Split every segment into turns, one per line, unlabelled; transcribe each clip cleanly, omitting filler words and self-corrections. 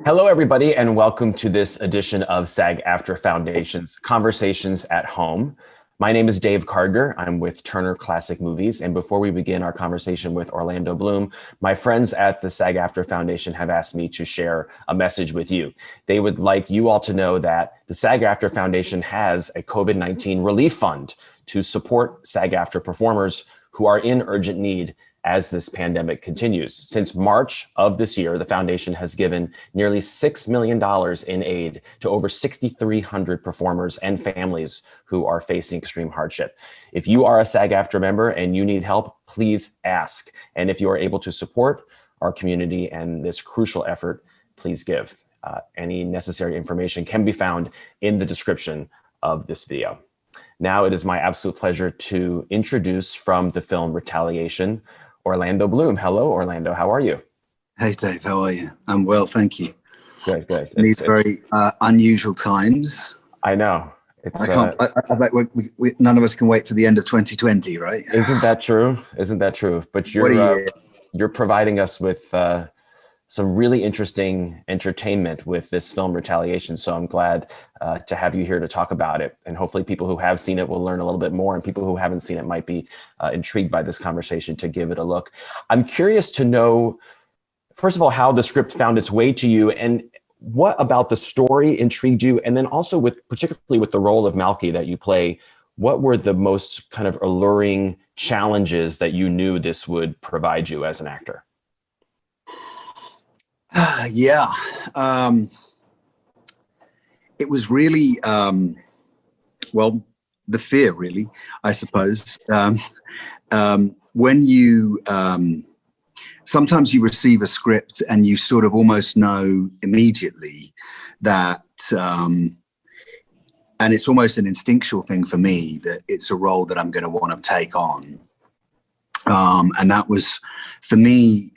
Hello, everybody, and welcome to this edition of SAG-AFTRA Foundation's Conversations at Home. My name is Dave Karger. I'm with Turner Classic Movies. And before we begin our conversation with Orlando Bloom, my friends at the SAG-AFTRA Foundation have asked me to share a message with you. They would like you all to know that the SAG-AFTRA Foundation has a COVID-19 relief fund to support SAG-AFTRA performers who are in urgent need as this pandemic continues. Since March of this year, the foundation has given nearly $6 million in aid to over 6,300 performers and families who are facing extreme hardship. If you are a SAG-AFTRA member and you need help, please ask. And if you are able to support our community and this crucial effort, please give. Any necessary information can be found in the description of this video. Now it is my absolute pleasure to introduce from the film Retaliation, Orlando Bloom. Hello, Orlando. How are you?
Hey, Dave. How are you? I'm well, thank you.
Good, good.
In these very unusual times.
I know.
I can't. I bet none of us can wait for the end of 2020, right?
Isn't that true? Isn't that true? But you're providing us with some really interesting entertainment with this film Retaliation. So I'm glad to have you here to talk about it. And hopefully people who have seen it will learn a little bit more, and people who haven't seen it might be intrigued by this conversation to give it a look. I'm curious to know, first of all, how the script found its way to you, and what about the story intrigued you? And then also particularly with the role of Malky that you play, what were the most kind of alluring challenges that you knew this would provide you as an actor?
It was really, well, the fear, really, I suppose. When you, sometimes you receive a script and you sort of almost know immediately that, and it's almost an instinctual thing for me that it's a role that I'm going to want to take on. And that was, for me,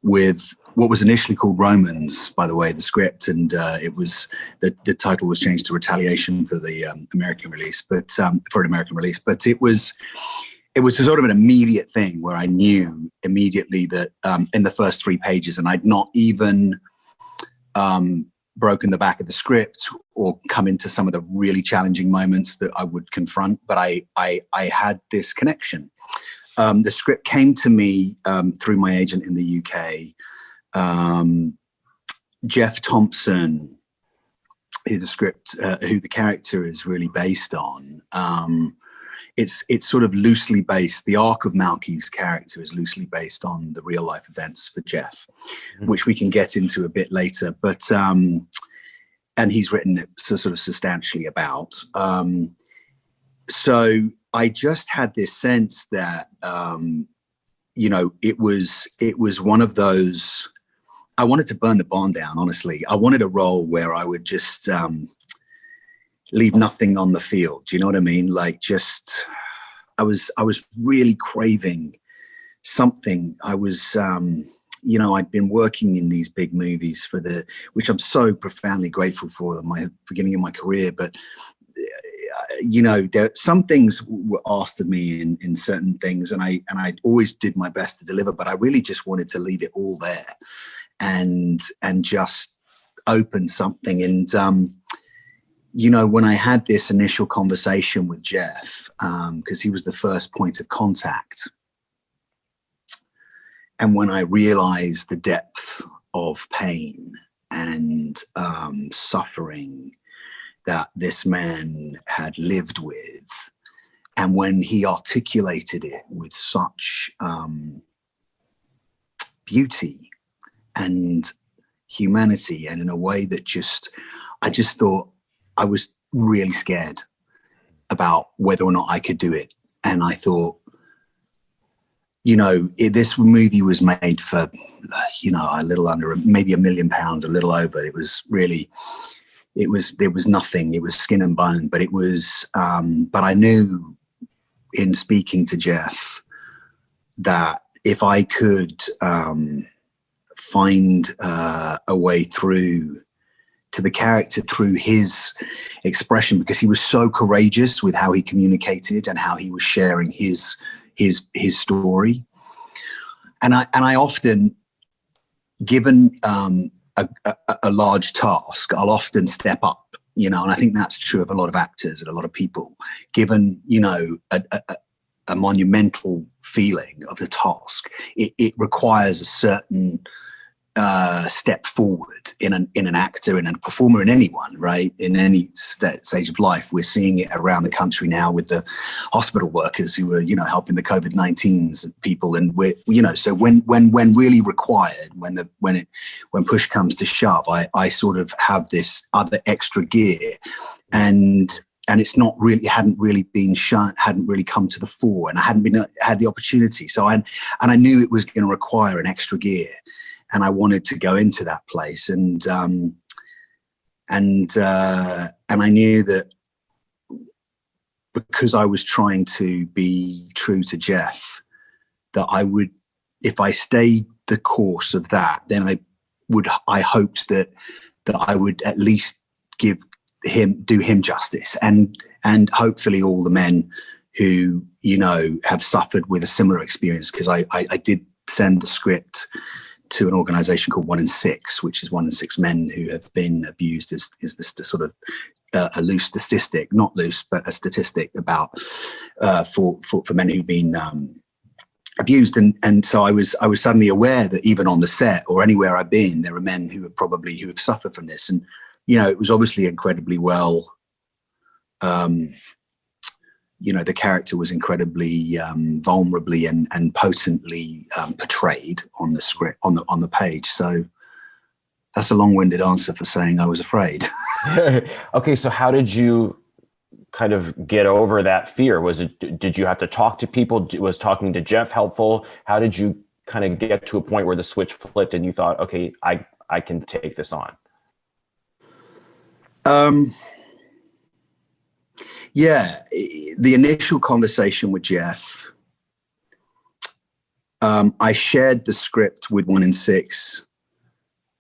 with what was initially called Romans, by the way, the script, and it was the title was changed to Retaliation for the American release, but it was a sort of an immediate thing where I knew immediately that in the first 3 pages, and I'd not even broken the back of the script or come into some of the really challenging moments that I would confront, but I had this connection. The script came to me through my agent in the UK. Jeff Thompson, who the character is really based on. It's sort of loosely based. The arc of Malky's character is loosely based on the real life events for Jeff, which we can get into a bit later. But and he's written it sort of substantially about. So I just had this sense that it was one of those. I wanted to burn the barn down, honestly. I wanted a role where I would just leave nothing on the field. Do you know what I mean? Like, just, I was really craving something. I was, I'd been working in these big movies which I'm so profoundly grateful for at my beginning of my career. But, some things were asked of me in certain things, and I always did my best to deliver, but I really just wanted to leave it all there. And just open something. And, when I had this initial conversation with Jeff, because he was the first point of contact, and when I realized the depth of pain and suffering that this man had lived with, and when he articulated it with such beauty and humanity, and in a way that I just thought, I was really scared about whether or not I could do it. And I thought, this movie was made for, a little under, maybe £1 million, a little over. It was really, there was nothing. It was skin and bone, but it was, but I knew in speaking to Jeff that if I could, find a way through to the character through his expression, because he was so courageous with how he communicated and how he was sharing his story. And I often, given a a large task, I'll often step up, you know, and I think that's true of a lot of actors and a lot of people. Given, you know, a monumental feeling of the task, it requires a certain step forward in an actor, in a performer, in anyone, right? In any stage of life. We're seeing it around the country now with the hospital workers who are, you know, helping the COVID-19s people. And we're, you know, so when really required, when push comes to shove, I sort of have this other extra gear, and it's not really, hadn't really been shown, hadn't really come to the fore, and I hadn't had the opportunity. So I knew it was going to require an extra gear. And I wanted to go into that place, and I knew that because I was trying to be true to Jeff, that I would, if I stayed the course of that, then I hoped that I would at least do him justice, and hopefully all the men who, you know, have suffered with a similar experience, because I did send the script to an organization called 1 in 6, which is 1 in 6 men who have been abused, is this sort of a loose statistic, not loose, but a statistic about for men who've been abused. And so I was suddenly aware that even on the set or anywhere I've been, there are men who have suffered from this. And, you know, it was obviously incredibly well, you know, the character was incredibly vulnerably and potently portrayed on the script, on the page. So that's a long-winded answer for saying I was afraid.
Okay, so how did you kind of get over that fear? Did you have to talk to people? Was talking to Jeff helpful? How did you kind of get to a point where the switch flipped and you thought, okay, I can take this on?
Yeah, the initial conversation with Jeff, I shared the script with 1 in 6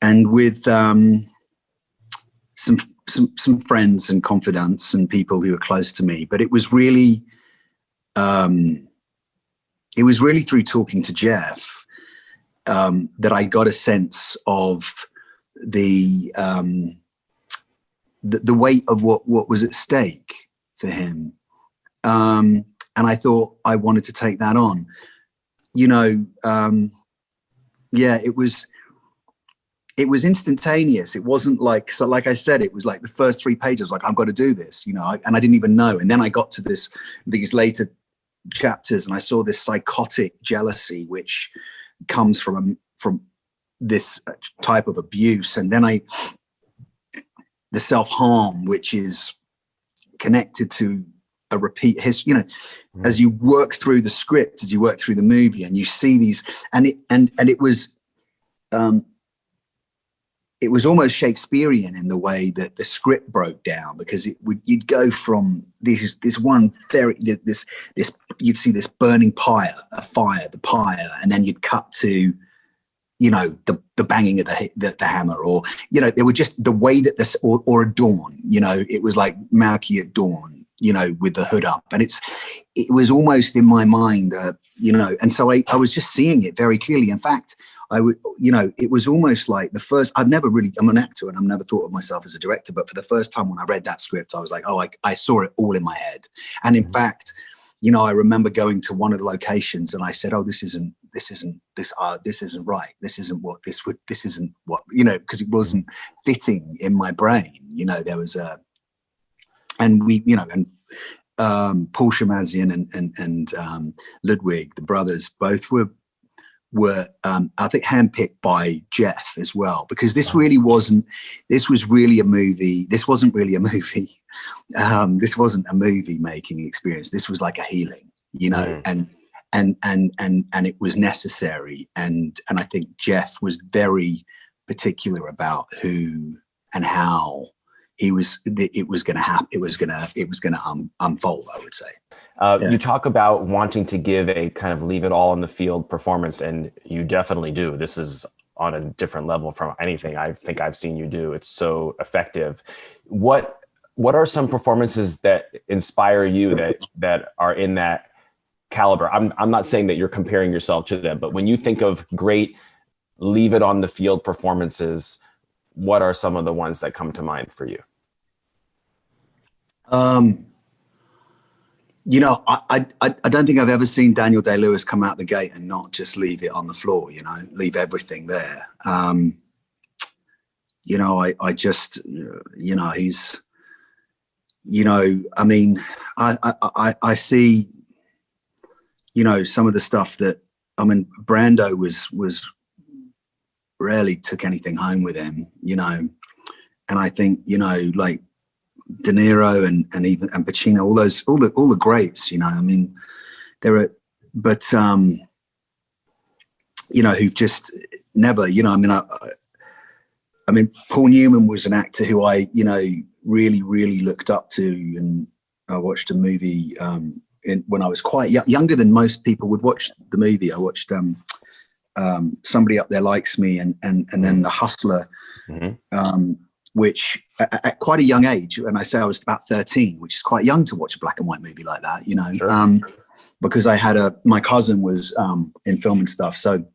and with some friends and confidants and people who were close to me. But it was really through talking to Jeff that I got a sense of the weight of what was at stake for him. And I thought I wanted to take that on, you know. Yeah, it was instantaneous. It wasn't like, so like I said, it was like the first 3 pages, like, I've got to do this, you know, and I didn't even know. And then I got to these later chapters and I saw this psychotic jealousy, which comes from this type of abuse. And then the self-harm, which is connected to a repeat history, you know. As you work through the script, as you work through the movie, and you see these, and it was almost Shakespearean in the way that the script broke down, because you'd go from you'd see this burning fire, the pyre, and then you'd cut to, you know, the banging of the hammer, or, you know, there were just the way that this, or a dawn, you know, it was like Malky at dawn, you know, with the hood up, and it was almost in my mind, you know, and so I was just seeing it very clearly. In fact, you know, it was almost like I'm an actor and I've never thought of myself as a director, but for the first time when I read that script, I was like, oh, I saw it all in my head. And in fact, you know, I remember going to one of the locations and I said, oh, this isn't right. This isn't what, you know, because it wasn't fitting in my brain. You know, there was and we, you know, and Paul Shamazian and Ludwig, the brothers, both were I think handpicked by Jeff as well, because this was really a movie. This wasn't really a movie. This wasn't a movie making experience. This was like a healing, you know, and it was necessary. And I think Jeff was very particular about who and how it was going to happen. It was going to unfold, I would say.
You talk about wanting to give a kind of leave it all on the field performance, and you definitely do. This is on a different level from anything I think I've seen you do. It's so effective. What are some performances that inspire you that are in that caliber? I'm not saying that you're comparing yourself to them, but when you think of great leave it on the field performances, what are some of the ones that come to mind for you?
You know, I don't think I've ever seen Daniel Day-Lewis come out the gate and not just leave it on the floor, you know, leave everything there. You know, I just, you know, he's, you know, I mean, I see, you know, some of the stuff that, I mean, Brando was rarely took anything home with him, you know, and I think, you know, like De Niro and Pacino, all the greats, you know, I mean, there are, but you know, who've just never, you know, I mean, Paul Newman was an actor who I, you know, really looked up to, and I watched a movie when I was quite younger than most people would watch the movie. I watched Somebody Up There Likes Me, and then The Hustler, which at quite a young age, and I say I was about 13, which is quite young to watch a black and white movie like that, you know, sure. Because I had my cousin was in film and stuff, so.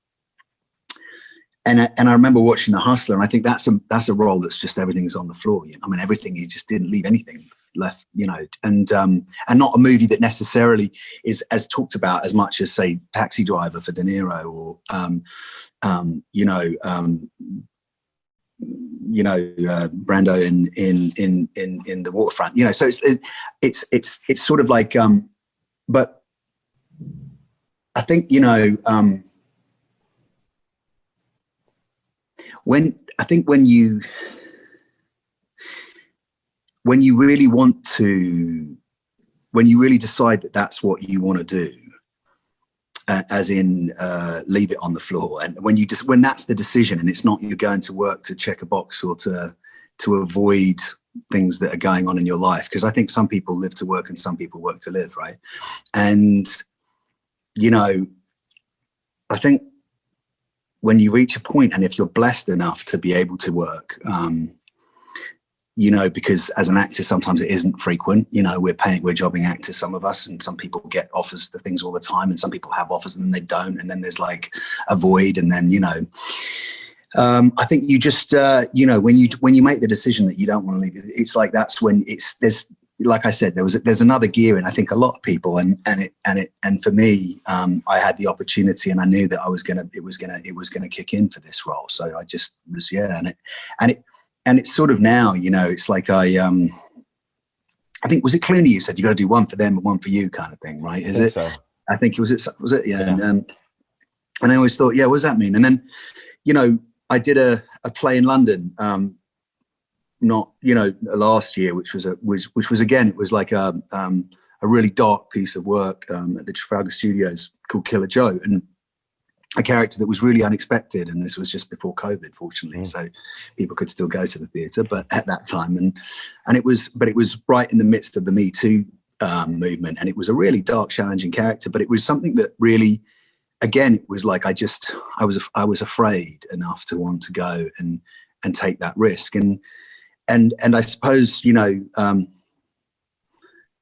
And I remember watching The Hustler, and I think that's a role that's just everything's on the floor. You know? I mean, everything, he just didn't leave anything left, you know, and not a movie that necessarily is as talked about as much as, say, Taxi Driver for De Niro, or Brando in The Waterfront. You know, so it's sort of like, but I think, you know. When you really want to, when you really decide that that's what you want to do, as in leave it on the floor, and when that's the decision, and it's not you're going to work to check a box or to avoid things that are going on in your life, because I think some people live to work and some people work to live, right? And you know, I think when you reach a point, and if you're blessed enough to be able to work, you know, because as an actor, sometimes it isn't frequent, you know, we're jobbing actors, some of us, and some people get offers for things all the time, and some people have offers and then they don't. And then there's like a void. And then, you know, I think you just, you know, when you make the decision that you don't want to leave, it's like, that's when there's, like I said, there's another gear, and I think a lot of people, and for me, I had the opportunity, and I knew that it was gonna kick in for this role. So I just was, and it's sort of now, you know, it's like I think, was it Clooney you said you got to do one for them and one for you, kind of thing, right? Is it? So. I think it was it, yeah. And I always thought, yeah, what does that mean? And then, you know, I did a play in London. Not, you know, last year, which was again, it was like a really dark piece of work at the Trafalgar Studios called Killer Joe, and a character that was really unexpected. And this was just before COVID, fortunately, so people could still go to the theatre, but at that time, and it was right in the midst of the Me Too movement, and it was a really dark, challenging character, but it was something that really, again, it was like I was afraid enough to want to go and take that risk. And I suppose, you know,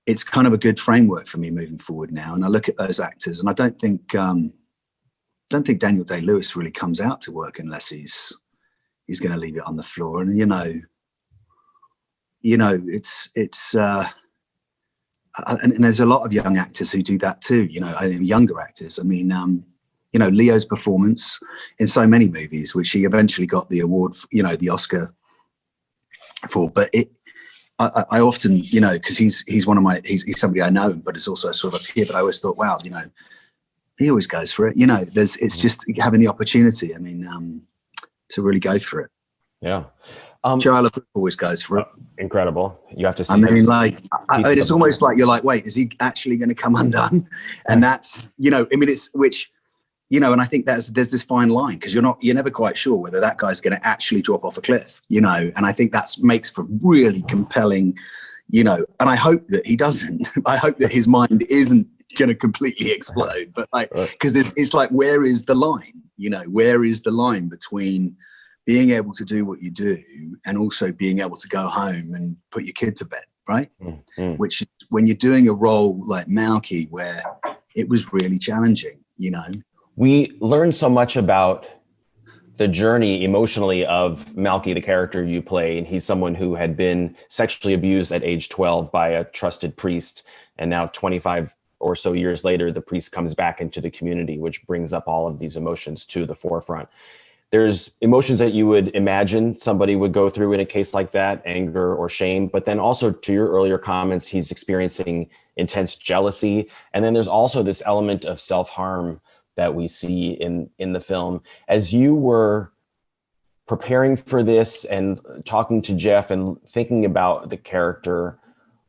it's kind of a good framework for me moving forward now. And I look at those actors, and I don't think Daniel Day-Lewis really comes out to work unless he's going to leave it on the floor. And you know, it's and there's a lot of young actors who do that too. You know, younger actors. I mean, you know, Leo's performance in so many movies, which he eventually got the award, you know, the Oscar for, but I often, you know, because he's one of my, he's somebody I know, but it's also sort of a peer, but I always thought, wow, you know, he always goes for it, you know, it's just having the opportunity, I mean, to really go for it.
Yeah.
Shia LaBeouf always goes for it.
Incredible. You have to see,
I mean, like, it's almost like you're like, wait, is he actually going to come undone? And that's, you know, I mean, it's, which, you know, and I think there's this fine line, because you're never quite sure whether that guy's going to actually drop off a cliff, you know, and I think that makes for really compelling, you know, and I hope that he doesn't. I hope that his mind isn't going to completely explode, but like, because it's like, where is the line? You know, where is the line between being able to do what you do and also being able to go home and put your kid to bed, right? Which is when you're doing a role like Malky, where it was really challenging, you know.
We learn so much about the journey emotionally of Malky, the character you play, and he's someone who had been sexually abused at age 12 by a trusted priest, and now 25 or so years later, the priest comes back into the community, which brings up all of these emotions to the forefront. There's emotions that you would imagine somebody would go through in a case like that, anger or shame, but then also, to your earlier comments, he's experiencing intense jealousy. And then there's also this element of self-harm that we see in the film. As you were preparing for this and talking to Jeff and thinking about the character,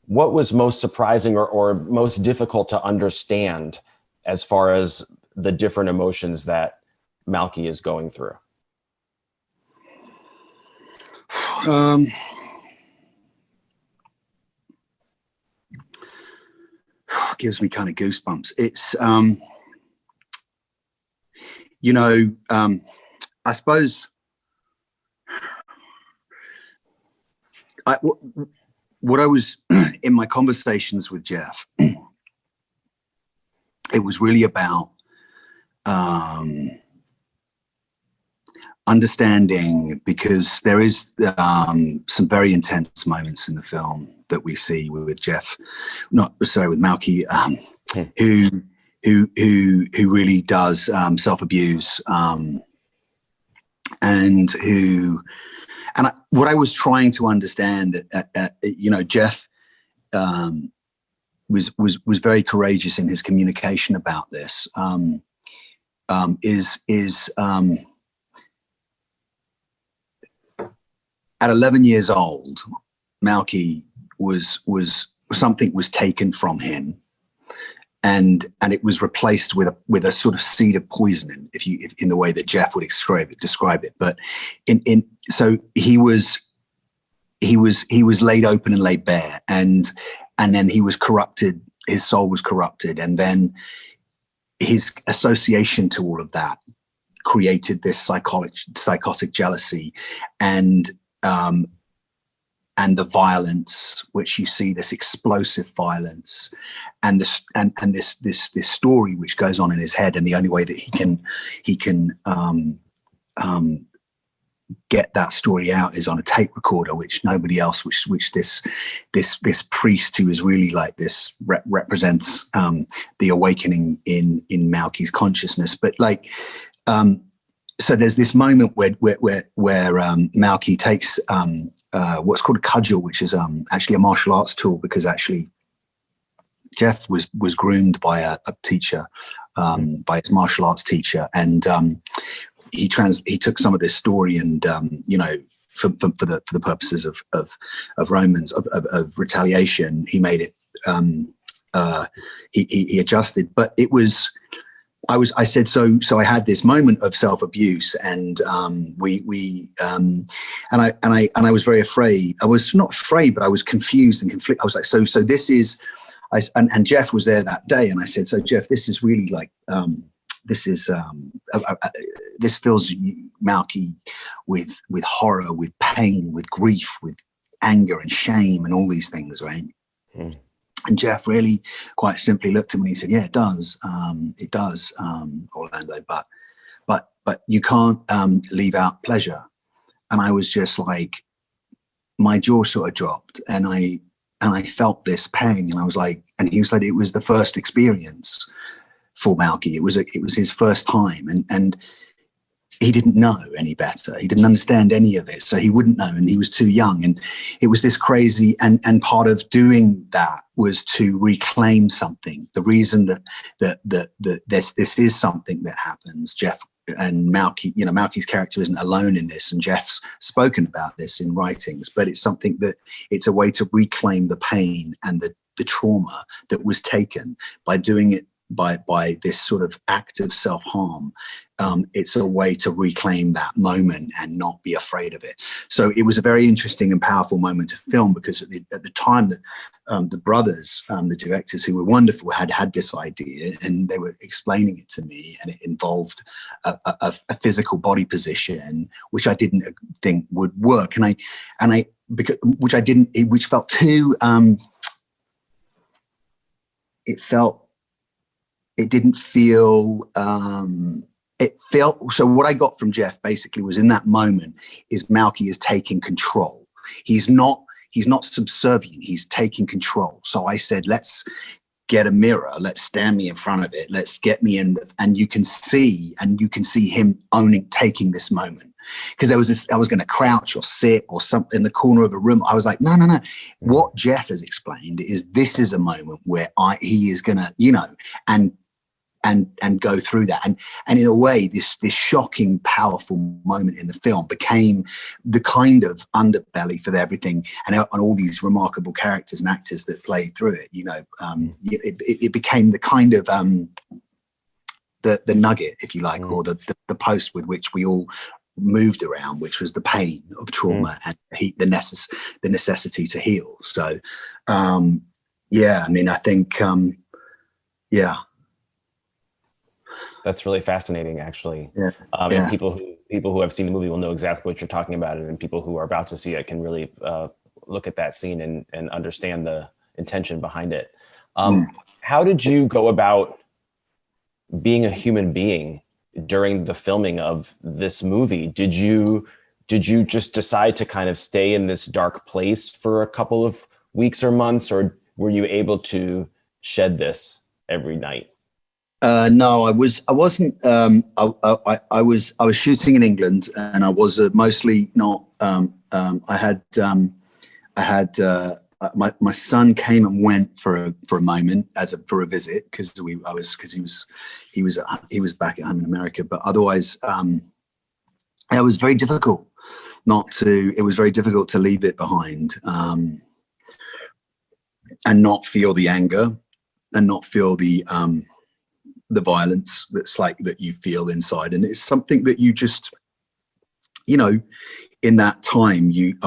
what was most surprising or most difficult to understand as far as the different emotions that Malky is going through?
Gives me kind of goosebumps. It's, I suppose what I was in my conversations with Jeff, it was really about understanding, because there is some very intense moments in the film that we see with Jeff, with Malky, who really does self-abuse, what I was trying to understand, Jeff was very courageous in his communication about this. At 11 years old, Malky something was taken from him, and it was replaced with a sort of seed of poisoning, if in the way that Jeff would describe it. But so he was laid open and laid bare, and then he was corrupted. His soul was corrupted, and then his association to all of that created this psychotic jealousy, and the violence, which you see, this explosive violence, and this story which goes on in his head, and the only way that he can get that story out is on a tape recorder, which nobody else, which this priest, who is really like this, represents the awakening in Malky's consciousness. But so there's this moment where Malky takes what's called a cudgel, which is actually a martial arts tool, because actually Jeff was groomed by a teacher, by his martial arts teacher, and he took some of this story and for the purposes of Romans of retaliation, he made it he adjusted, but it was. I said, so I had this moment of self-abuse, and I was very afraid. I was not afraid, but I was confused and conflicted. I was like, so this is, and Jeff was there that day, and I said, so Jeff, this is really like, this fills Malky with horror, with pain, with grief, with anger and shame, and all these things, right? Mm. And Jeff really quite simply looked at me and he said, yeah, it does, Orlando, but you can't leave out pleasure. And I was just like, my jaw sort of dropped, and I felt this pain, and I was like, and he was like, it was the first experience for Malky. It was his first time, and he didn't know any better. He didn't understand any of it, so he wouldn't know, and he was too young. And it was this crazy, and part of doing that was to reclaim something. The reason that this is something that happens, Jeff and Malky, Malky's character isn't alone in this, and Jeff's spoken about this in writings, but it's something that it's a way to reclaim the pain and the trauma that was taken by doing it by this sort of act of self-harm. It's a way to reclaim that moment and not be afraid of it. So it was a very interesting and powerful moment to film, because at the time that the brothers, the directors, who were wonderful, had this idea, and they were explaining it to me, and it involved a physical body position, which I didn't think would work, which felt too. It didn't feel it felt, so what I got from Jeff basically was, in that moment, is Malky is taking control. He's not subservient, he's taking control. So I said, let's get a mirror, let's stand me in front of it, let's get me in, and you can see him taking this moment. Because there was this, I was going to crouch or sit or something in the corner of a room. I was like, no. What Jeff has explained is, this is a moment where he is going to, and go through that. And in a way, this shocking, powerful moment in the film became the kind of underbelly for everything, and all these remarkable characters and actors that played through it. It became the kind of the nugget, if you like, or the post with which we all moved around, which was the pain of trauma and the necessity to heal. So I think
that's really fascinating, actually.
And
people who have seen the movie will know exactly what you're talking about, and people who are about to see it can really look at that scene and understand the intention behind it. How did you go about being a human being during the filming of this movie? Did you just decide to kind of stay in this dark place for a couple of weeks or months, or were you able to shed this every night?
No, I wasn't. I was shooting in England, and I was mostly not. I had my son came and went for a moment for a visit, because he was back at home in America. But otherwise, it was very difficult It was very difficult to leave it behind, and not feel the anger, and not feel the violence that you feel inside. And it's something that you just, in that time, it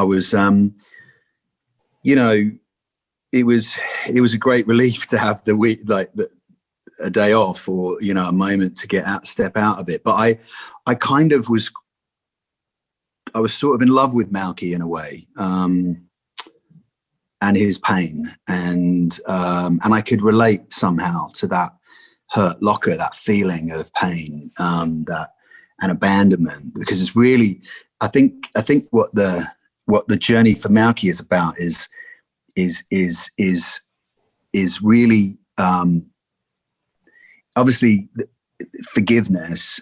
was a great relief to have the week, a day off, or, a moment to step out of it. But I kind of was sort of in love with Malky in a way, and his pain. And I could relate somehow to that hurt locker, that feeling of pain, and abandonment, because it's really, I think what the journey for Malky is about is really obviously forgiveness,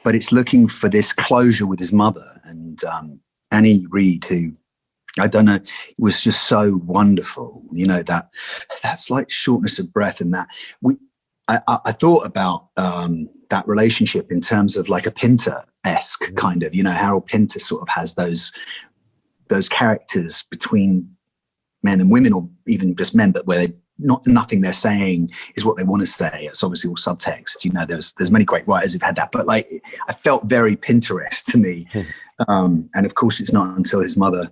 but it's looking for this closure with his mother. And Annie Reid, who, I don't know, was just so wonderful. That's like shortness of breath, and that I thought about that relationship in terms of like a Pinter-esque kind of, Harold Pinter sort of has those characters between men and women, or even just men, but where nothing they're saying is what they want to say. It's obviously all subtext. There's many great writers who've had that, but I felt very Pinterest to me. And of course, it's not until his mother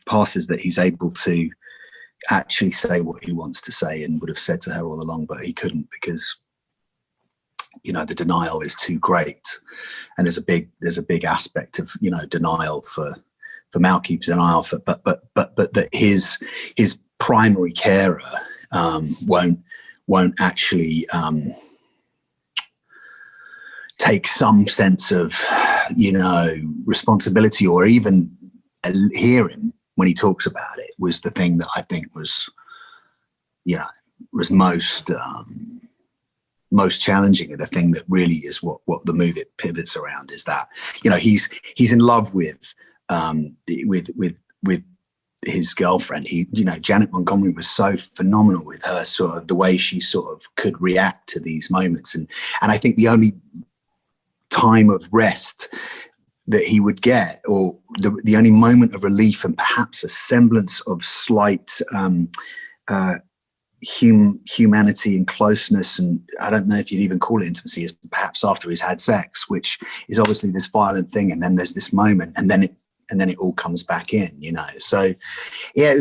passes that he's able to actually say what he wants to say, and would have said to her all along, but he couldn't, because the denial is too great. And there's a big aspect of denial for Malky, denial for but that his primary carer won't actually take some sense of responsibility, or even hear him when he talks about it, was the thing that I think was most challenging. And the thing that really is what the movie pivots around is that, he's in love with his girlfriend. Janet Montgomery was so phenomenal with her, sort of the way she sort of could react to these moments. And I think the only time of rest that he would get, or the only moment of relief, and perhaps a semblance of slight humanity and closeness, and I don't know if you'd even call it intimacy, is perhaps after he's had sex, which is obviously this violent thing, and then there's this moment, and then it all comes back in, So yeah,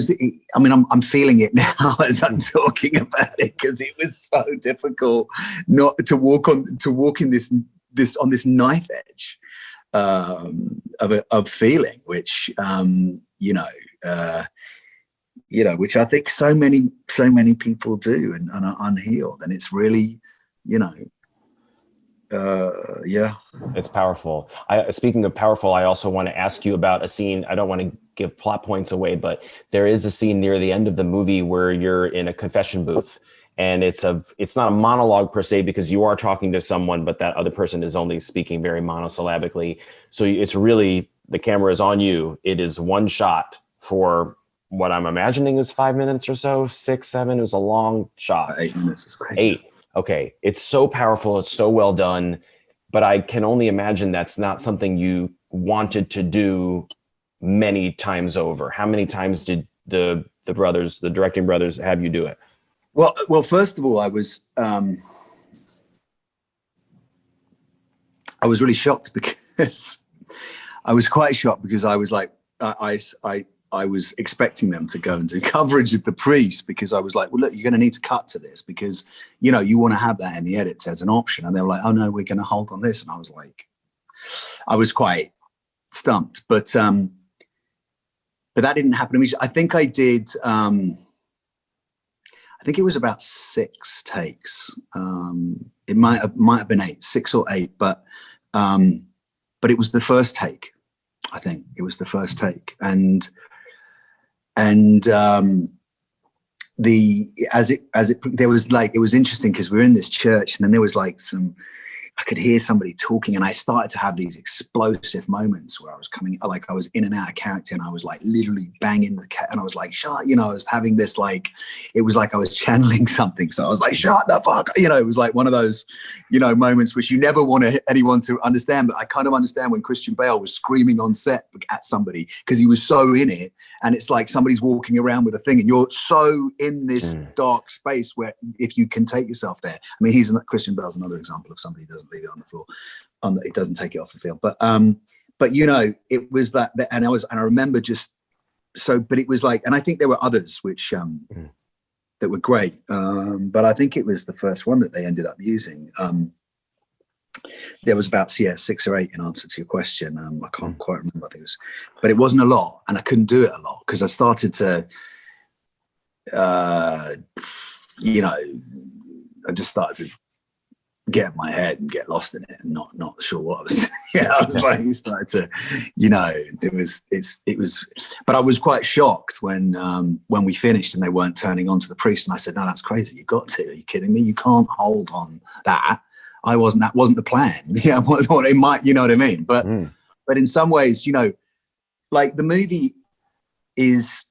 I'm feeling it now as I'm talking about it, because it was so difficult not to walk in this on this knife edge of feeling, which which I think so many people do, and are unhealed. And it's really, Yeah.
It's powerful. Speaking of powerful, I also want to ask you about a scene. I don't want to give plot points away, but there is a scene near the end of the movie where you're in a confession booth, and it's not a monologue per se, because you are talking to someone, but that other person is only speaking very monosyllabically. So it's really, the camera is on you. It is one shot for what I'm imagining is 5 minutes or so, 6, 7. It was a long shot.
8 minutes is great.
8. Okay. It's so powerful. It's so well done. But I can only imagine that's not something you wanted to do many times over. How many times did the directing brothers, have you do it?
Well, first of all, I was really shocked, because I was quite shocked, because I was like, I was expecting them to go and do coverage of the priest, because I was like, well, look, you're going to need to cut to this, because, you know, you want to have that in the edits as an option. And they were like, oh no, we're going to hold on this. And I was like, I was quite stumped, but that didn't happen immediately. I think I did, I think it was about 6 takes. It might have been 8, 6 or 8, but it was the first take. I think it was the first take. And there was like, it was interesting, because we were in this church, and then there was like I could hear somebody talking, and I started to have these explosive moments where I was I was in and out of character, and I was like literally banging the cat, and I was like, shut, you know, I was having this, like, it was like I was channeling something. So I was like, shut the fuck, you know, it was like one of those, you know, moments which you never want anyone to understand. But I kind of understand when Christian Bale was screaming on set at somebody, because he was so in it, and it's like somebody's walking around with a thing, and you're so in this dark space where if you can take yourself there. I mean, Christian Bale's another example of somebody who doesn't leave it on the floor, it doesn't take it off the field. But you know, it was that, and I remember just so, but it was like, and I think there were others which that were great, but I think it was the first one that they ended up using. There was about 6 or 8 in answer to your question. I can't quite remember. I think it was, but it wasn't a lot, and I couldn't do it a lot, because I started to, you know, I just started to get in my head and get lost in it, and not sure what I was. Yeah, I was like, started to, you know, it was. But I was quite shocked when we finished and they weren't turning on to the priest, and I said, no, that's crazy. You got to. Are you kidding me? You can't hold on that. That wasn't the plan. Yeah, what it might, you know what I mean? But in some ways, you know, like the movie is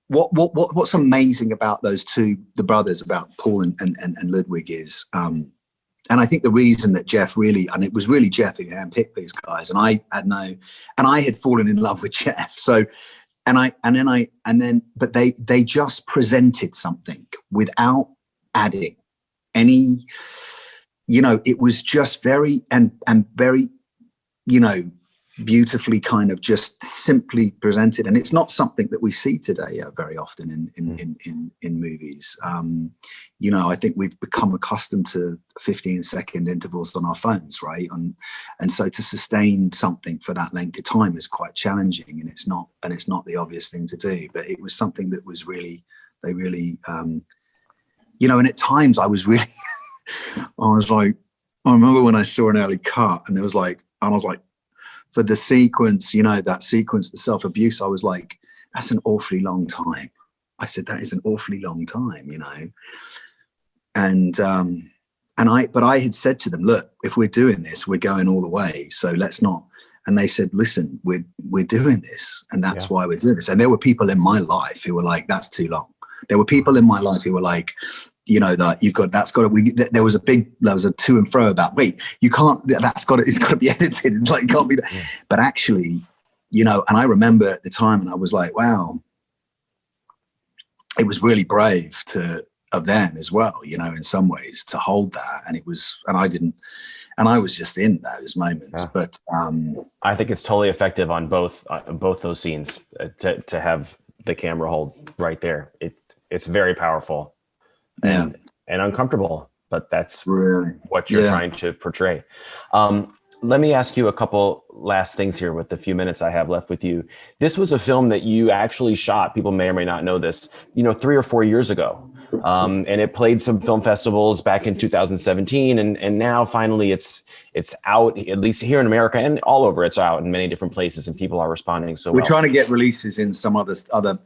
what's amazing about the brothers, about Paul and Ludwig, is and I think the reason that Jeff really, and it was really Jeff who handpicked these guys, and I had fallen in love with Jeff. So, but they just presented something without adding any. You know, it was just very and very, you know, beautifully kind of just simply presented, and it's not something that we see today very often in movies. You know, I think we've become accustomed to 15-second intervals on our phones, right? And so to sustain something for that length of time is quite challenging, and it's not the obvious thing to do. But it was something that was really, they really, you know, and at times I was really. I was like, I remember when I saw an early cut, and I was like, for the sequence, you know, that sequence, the self-abuse, I was like, that's an awfully long time. I said, that is an awfully long time, you know. And I had said to them, look, if we're doing this, we're going all the way. So let's not. And they said, listen, we're doing this, and that's why we're doing this. And there were people in my life who were like, that's too long. There were people in my life who were like, you know, that there was a to and fro about, wait, you can't, it's got to be edited. Like, it can't be that. Yeah. But actually, you know, and I remember at the time, and I was like, wow, it was really brave of them as well, you know, in some ways, to hold that. And I was just in those moments. Yeah. But
I think it's totally effective on both those scenes to have the camera hold right there. It's very powerful. And uncomfortable, but that's really what you're trying to portray. Let me ask you a couple last things here with the few minutes I have left with you. This was a film that you actually shot, people may or may not know this, you know, 3 or 4 years ago. and it played some film festivals back in 2017, and now finally it's out, at least here in America and all over. It's out in many different places, and people are responding so well.
We're trying to get releases in some other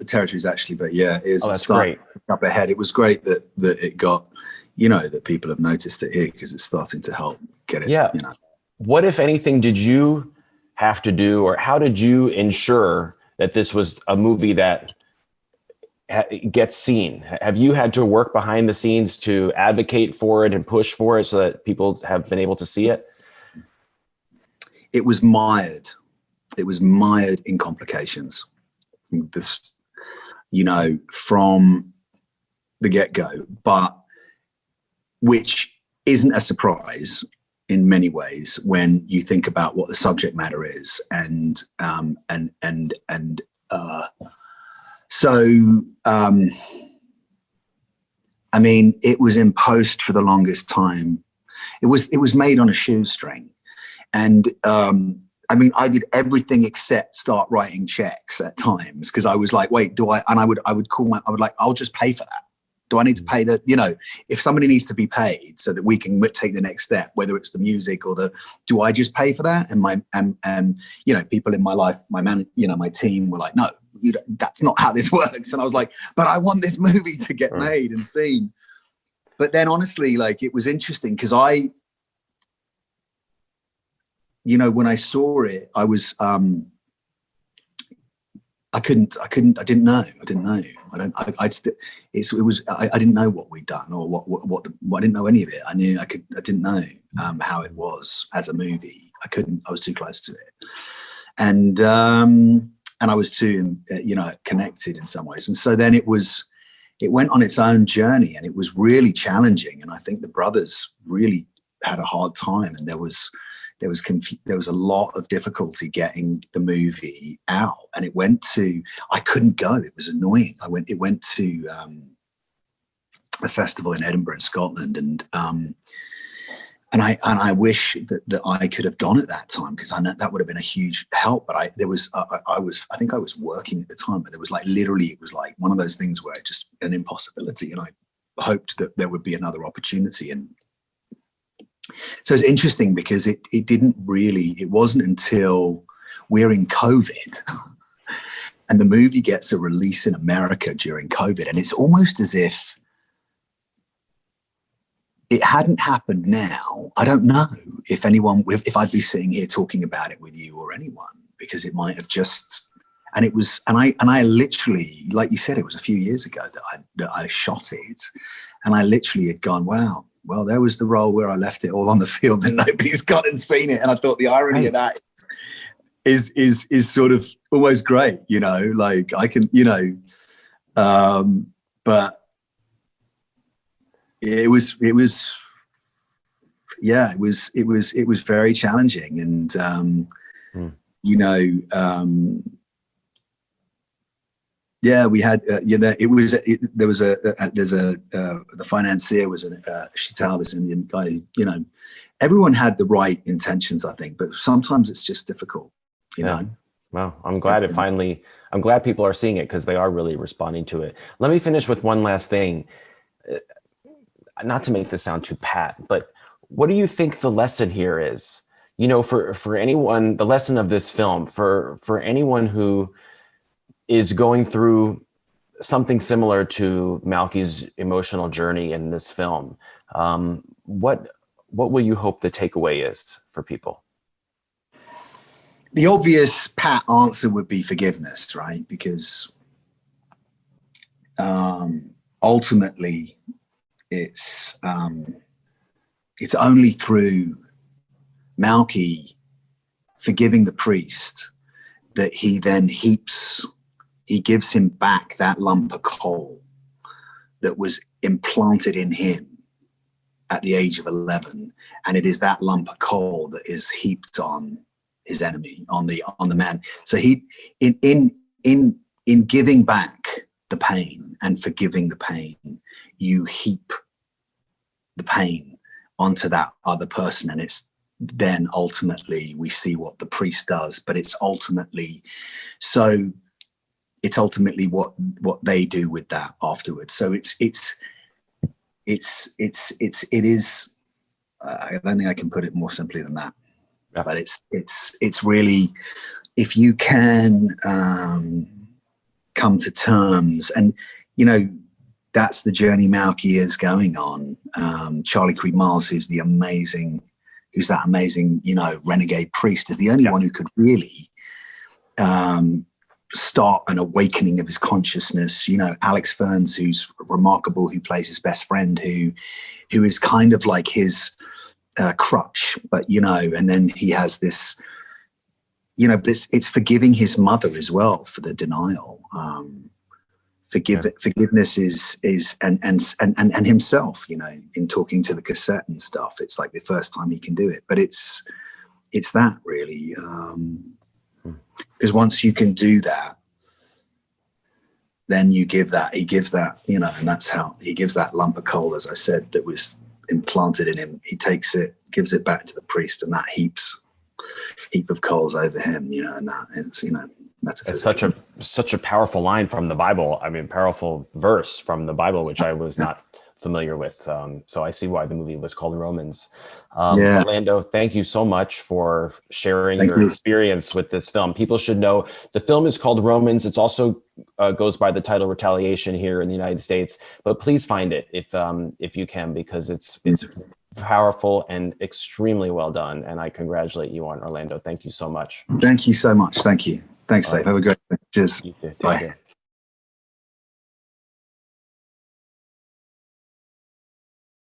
territories actually, but yeah,
that's great.
Up ahead. It was great that it got, that people have noticed it here, because it's starting to help get it.
Yeah. What, if anything, did you have to do, or how did you ensure that this was a movie that gets seen? Have you had to work behind the scenes to advocate for it and push for it so that people have been able to see it?
It was mired. It was mired in complications. This, from the get-go, but which isn't a surprise in many ways when you think about what the subject matter is, I mean, it was in post for the longest time. It was made on a shoestring, and I mean, I did everything except start writing checks at times, because I was like, wait, do I? And I would I'll just pay for that. Do I need to pay that? If somebody needs to be paid so that we can take the next step, whether it's the music or do I just pay for that? And people in my life, my team were like, no, that's not how this works. And I was like, but I want this movie to get made and seen. But then honestly, like, it was interesting because when I saw it, I was, I didn't know. I didn't know what we'd done, or I didn't know any of it. I didn't know how it was as a movie. I was too close to it. And I was too, connected in some ways. And so then it went on its own journey, and it was really challenging. And I think the brothers really had a hard time, and there was a lot of difficulty getting the movie out, and I couldn't go. It was annoying. It went to a festival in Edinburgh in Scotland, and I wish that I could have gone at that time, because I know that would have been a huge help. But I think I was working at the time, but it was like one of those things where it's just an impossibility, and I hoped that there would be another opportunity. And so it's interesting because it wasn't until we're in COVID and the movie gets a release in America during COVID. And it's almost as if it hadn't happened now. I don't know if I'd be sitting here talking about it with you or anyone, because it might have just, and I literally, like you said, it was a few years ago that I shot it, and I literally had gone, wow. Well, there was the role where I left it all on the field and nobody's gone and seen it. And I thought the irony of that is sort of almost great, like I can, but it was very challenging. And, yeah, we had, the financier was Shital, this Indian guy. Everyone had the right intentions, I think, but sometimes it's just difficult, you know.
Well, I'm glad I'm glad people are seeing it, because they are really responding to it. Let me finish with one last thing. Not to make this sound too pat, but what do you think the lesson here is? For anyone, the lesson of this film, for anyone who is going through something similar to Malky's emotional journey in this film, what will you hope the takeaway is for people?
The obvious pat answer would be forgiveness, right? Because ultimately, it's only through Malky forgiving the priest that he then gives him back that lump of coal that was implanted in him at the age of 11. And it is that lump of coal that is heaped on his enemy, on the man. So he, in giving back the pain and forgiving the pain, you heap the pain onto that other person. And it's then ultimately we see what the priest does, but it's ultimately what they do with that afterwards. So it's it is. I don't think I can put it more simply than that. Yeah. But it's really, if you can come to terms, and that's the journey Malky is going on. Charlie Creed Miles, who's that amazing, renegade priest, is the only one who could really start an awakening of his consciousness. Alex Ferns, who's remarkable, who plays his best friend, who is kind of like his crutch, but and then he has this, but it's forgiving his mother as well for the denial. Forgiveness is and himself, in talking to the cassette and stuff. It's like the first time he can do it, but it's that really, because once you can do that, then he gives that, and that's how he gives that lump of coal, as I said, that was implanted in him. He takes it, gives it back to the priest, and that heap of coals over him, and that it's, it's
such a powerful line from the Bible. I mean, powerful verse from the Bible, which I was not familiar with. So I see why the movie was called Romans. Orlando, thank you so much for sharing your experience with this film. People should know the film is called Romans. It's also goes by the title Retaliation here in the United States, but please find it if you can, because it's powerful and extremely well done. And I congratulate you on Orlando. Thank you so much.
Thank you so much. Thank you. Thanks, Dave. Have a great day. Cheers.
You too.
Bye.